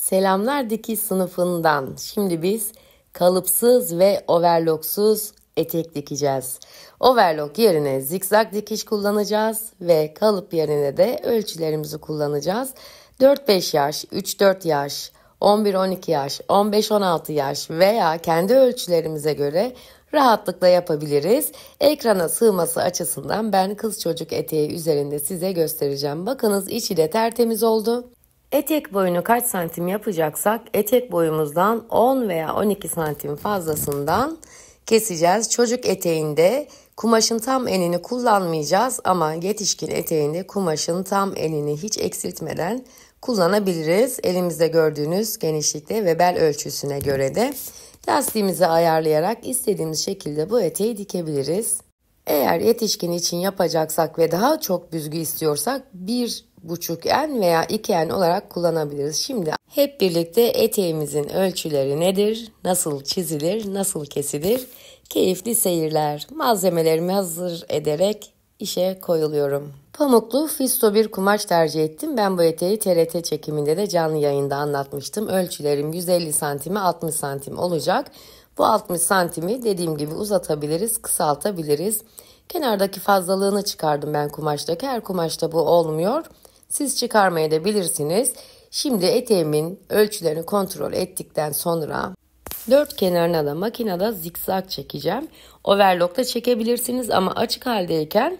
Selamlar dikiş sınıfından. Şimdi biz kalıpsız ve overlocksuz etek dikeceğiz. Overlock yerine zikzak dikiş kullanacağız ve kalıp yerine de ölçülerimizi kullanacağız. 4-5 yaş, 3-4 yaş, 11-12 yaş, 15-16 yaş veya kendi ölçülerimize göre rahatlıkla yapabiliriz. Ekrana sığması açısından ben kız çocuk eteği üzerinde size göstereceğim. Bakınız içi de tertemiz oldu. Etek boyunu kaç santim yapacaksak etek boyumuzdan 10 veya 12 santim fazlasından keseceğiz. Çocuk eteğinde kumaşın tam enini kullanmayacağız ama yetişkin eteğinde kumaşın tam enini hiç eksiltmeden kullanabiliriz. Elimizde gördüğünüz genişlikte ve bel ölçüsüne göre de lastiğimizi ayarlayarak istediğimiz şekilde bu eteği dikebiliriz. Eğer yetişkin için yapacaksak ve daha çok büzgü istiyorsak 1,5 en veya 2 en olarak kullanabiliriz. Şimdi hep birlikte eteğimizin ölçüleri nedir, nasıl çizilir, nasıl kesilir? Keyifli seyirler. Malzemelerimi hazır ederek işe koyuluyorum. Pamuklu fisto bir kumaş tercih ettim. Ben bu eteği TRT çekiminde de canlı yayında anlatmıştım. Ölçülerim 150 santime 60 santim olacak. Bu 60 santimi dediğim gibi uzatabiliriz, kısaltabiliriz. Kenardaki fazlalığını çıkardım ben kumaştaki. Her kumaşta bu olmuyor. Siz çıkarmaya da bilirsiniz. Şimdi eteğimin ölçülerini kontrol ettikten sonra dört kenarına da makinede zikzak çekeceğim. Overlock da çekebilirsiniz ama açık haldeyken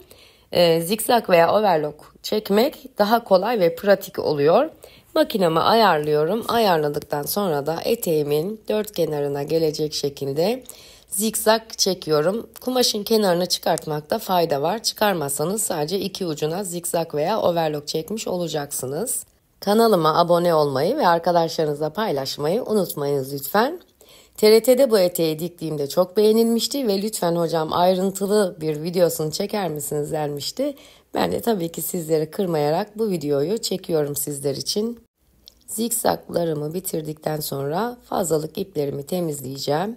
zikzak veya overlock çekmek daha kolay ve pratik oluyor. Makinemi ayarlıyorum. Ayarladıktan sonra da eteğimin dört kenarına gelecek şekilde zikzak çekiyorum. Kumaşın kenarını çıkartmakta fayda var. Çıkarmazsanız sadece iki ucuna zikzak veya overlock çekmiş olacaksınız. Kanalıma abone olmayı ve arkadaşlarınızla paylaşmayı unutmayınız lütfen. TRT'de bu eteği diktiğimde çok beğenilmişti ve lütfen hocam ayrıntılı bir videosunu çeker misiniz denmişti. Ben de tabii ki sizleri kırmayarak bu videoyu çekiyorum sizler için. Zikzaklarımı bitirdikten sonra fazlalık iplerimi temizleyeceğim.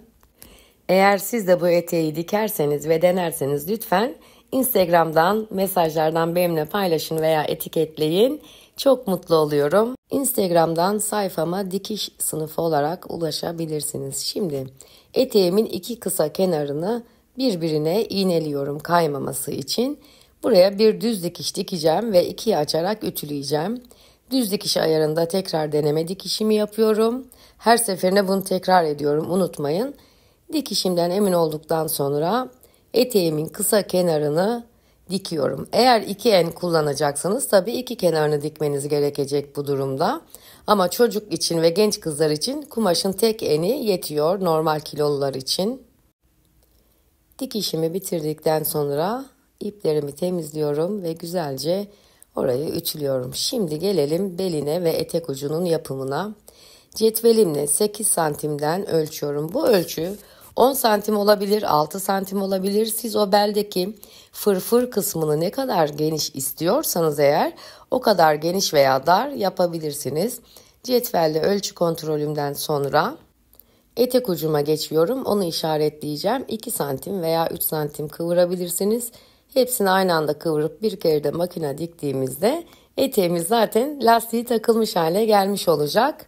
Eğer siz de bu eteği dikerseniz ve denerseniz lütfen Instagram'dan, mesajlardan benimle paylaşın veya etiketleyin. Çok mutlu oluyorum. Instagram'dan sayfama dikiş sınıfı olarak ulaşabilirsiniz. Şimdi eteğimin iki kısa kenarını birbirine iğneliyorum kaymaması için. Buraya bir düz dikiş dikeceğim ve ikiye açarak ütüleyeceğim. Düz dikiş ayarında tekrar deneme dikişimi yapıyorum. Her seferinde bunu tekrar ediyorum, unutmayın. Dikişimden emin olduktan sonra eteğimin kısa kenarını dikiyorum. Eğer iki en kullanacaksanız tabii iki kenarını dikmeniz gerekecek bu durumda. Ama çocuk için ve genç kızlar için kumaşın tek eni yetiyor normal kilolular için. Dikişimi bitirdikten sonra iplerimi temizliyorum ve güzelce orayı ütülüyorum. Şimdi gelelim beline ve etek ucunun yapımına. Cetvelimle 8 santimden ölçüyorum. Bu ölçü 10 santim olabilir, 6 santim olabilir. Siz o beldeki fırfır kısmını ne kadar geniş istiyorsanız eğer o kadar geniş veya dar yapabilirsiniz. Cetvelle ölçü kontrolümden sonra etek ucuma geçiyorum. Onu işaretleyeceğim. 2 santim veya 3 santim kıvırabilirsiniz. Hepsini aynı anda kıvırıp bir kere de makine diktiğimizde eteğimiz zaten lastiği takılmış hale gelmiş olacak.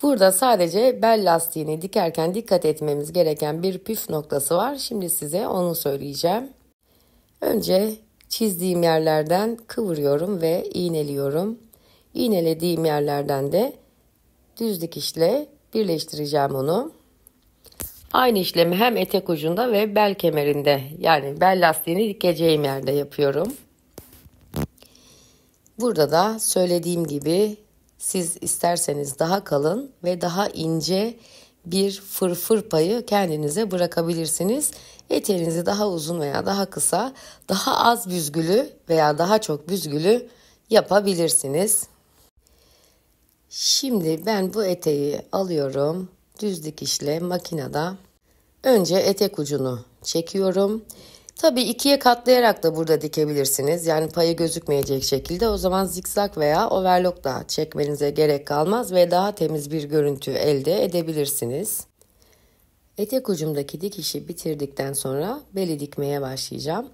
Burada sadece bel lastiğini dikerken dikkat etmemiz gereken bir püf noktası var. Şimdi size onu söyleyeceğim. Önce çizdiğim yerlerden kıvırıyorum ve iğneliyorum. İğnelediğim yerlerden de düz dikişle birleştireceğim onu. Aynı işlemi hem etek ucunda ve bel kemerinde yani bel lastiğini dikeceğim yerde yapıyorum. Burada da söylediğim gibi siz isterseniz daha kalın ve daha ince bir fırfır payı kendinize bırakabilirsiniz. Eteğinizi daha uzun veya daha kısa, daha az büzgülü veya daha çok büzgülü yapabilirsiniz. Şimdi ben bu eteği alıyorum. Düz dikişle makinede. Önce etek ucunu çekiyorum. Tabii ikiye katlayarak da burada dikebilirsiniz. Yani payı gözükmeyecek şekilde. O zaman zikzak veya overlock da çekmenize gerek kalmaz ve daha temiz bir görüntü elde edebilirsiniz. Etek ucumdaki dikişi bitirdikten sonra beli dikmeye başlayacağım.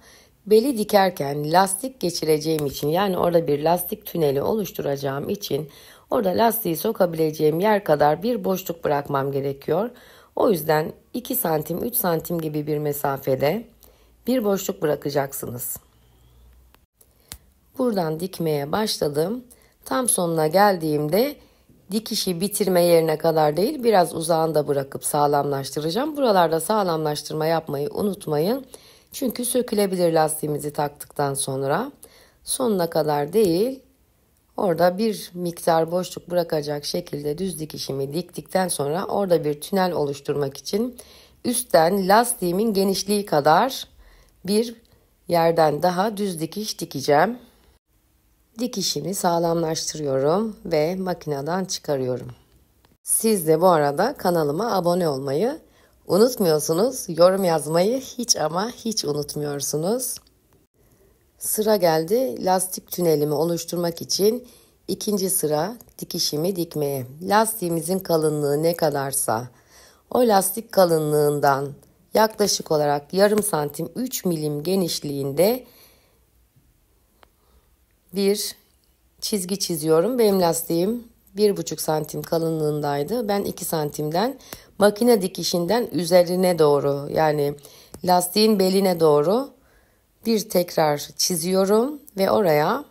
Beli dikerken lastik geçireceğim için yani orada bir lastik tüneli oluşturacağım için Orada lastiği sokabileceğim yer kadar bir boşluk bırakmam gerekiyor. O yüzden 2 santim 3 santim gibi bir mesafede bir boşluk bırakacaksınız. Buradan dikmeye başladım. Tam sonuna geldiğimde dikişi bitirme yerine kadar değil, biraz uzağında bırakıp sağlamlaştıracağım. Buralarda sağlamlaştırma yapmayı unutmayın. Çünkü sökülebilir lastiğimizi taktıktan sonra. Sonuna kadar değil, orada bir miktar boşluk bırakacak şekilde düz dikişimi diktikten sonra orada bir tünel oluşturmak için üstten lastiğimin genişliği kadar bir yerden daha düz dikiş dikeceğim. Dikişimi sağlamlaştırıyorum ve makineden çıkarıyorum. Siz de bu arada kanalıma abone olmayı unutmuyorsunuz. Yorum yazmayı hiç ama hiç unutmuyorsunuz. Sıra geldi lastik tünelimi oluşturmak için ikinci sıra dikişimi dikmeye. Lastiğimizin kalınlığı ne kadarsa o lastik kalınlığından yaklaşık olarak yarım santim 3 milim genişliğinde bir çizgi çiziyorum. Benim lastiğim 1,5 santim kalınlığındaydı. Ben 2 santimden makine dikişinden üzerine doğru, yani lastiğin beline doğru bir tekrar çiziyorum ve oraya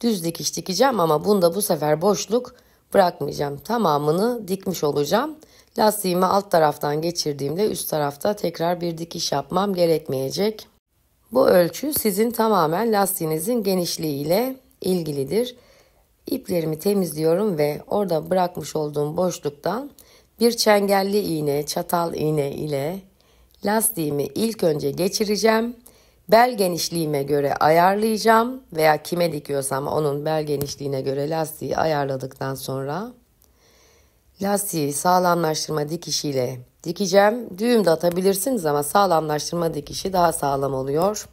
düz dikiş dikeceğim ama bunda bu sefer boşluk bırakmayacağım. Tamamını dikmiş olacağım. Lastiğimi alt taraftan geçirdiğimde üst tarafta tekrar bir dikiş yapmam gerekmeyecek. Bu ölçü sizin tamamen lastiğinizin genişliğiyle ilgilidir. İplerimi temizliyorum ve orada bırakmış olduğum boşluktan bir çengelli iğne, çatal iğne ile lastiğimi ilk önce geçireceğim. Bel genişliğime göre ayarlayacağım veya kime dikiyorsam onun bel genişliğine göre lastiği ayarladıktan sonra lastiği sağlamlaştırma dikişiyle dikeceğim. Düğüm de atabilirsiniz ama sağlamlaştırma dikişi daha sağlam oluyor.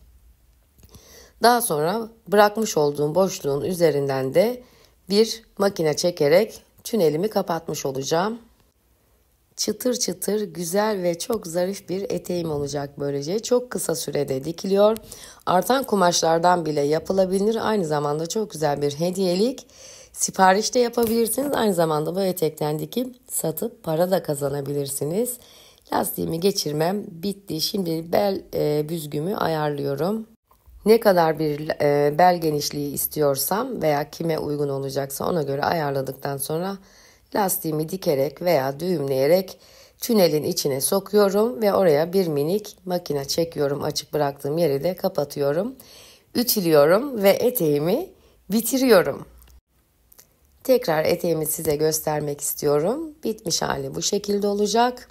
Daha sonra bırakmış olduğum boşluğun üzerinden de bir makine çekerek tünelimi kapatmış olacağım. Çıtır çıtır güzel ve çok zarif bir eteğim olacak böylece. Çok kısa sürede dikiliyor. Artan kumaşlardan bile yapılabilir. Aynı zamanda çok güzel bir hediyelik. Sipariş de yapabilirsiniz. Aynı zamanda bu etekten dikip satıp para da kazanabilirsiniz. Lastiğimi geçirmem bitti. Şimdi bel büzgümü ayarlıyorum. Ne kadar bir bel genişliği istiyorsam veya kime uygun olacaksa ona göre ayarladıktan sonra lastiğimi dikerek veya düğümleyerek tünelin içine sokuyorum ve oraya bir minik makine çekiyorum. Açık bıraktığım yeri de kapatıyorum. Ütülüyorum ve eteğimi bitiriyorum. Tekrar eteğimi size göstermek istiyorum. Bitmiş hali bu şekilde olacak.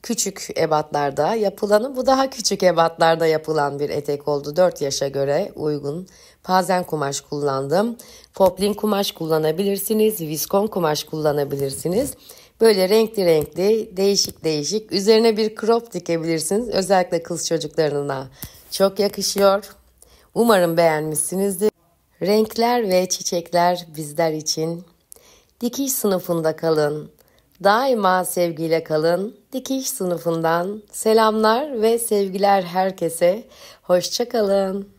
Küçük ebatlarda yapılanı, bu daha küçük ebatlarda yapılan bir etek oldu. 4 yaşa göre uygun. Pazen kumaş kullandım. Poplin kumaş kullanabilirsiniz. Viskon kumaş kullanabilirsiniz. Böyle renkli renkli, değişik değişik. Üzerine bir crop dikebilirsiniz. Özellikle kız çocuklarına çok yakışıyor. Umarım beğenmişsinizdir. Renkler ve çiçekler bizler için. Dikiş sınıfında kalın. Daima sevgiyle kalın. Dikiş sınıfından selamlar ve sevgiler herkese. Hoşça kalın.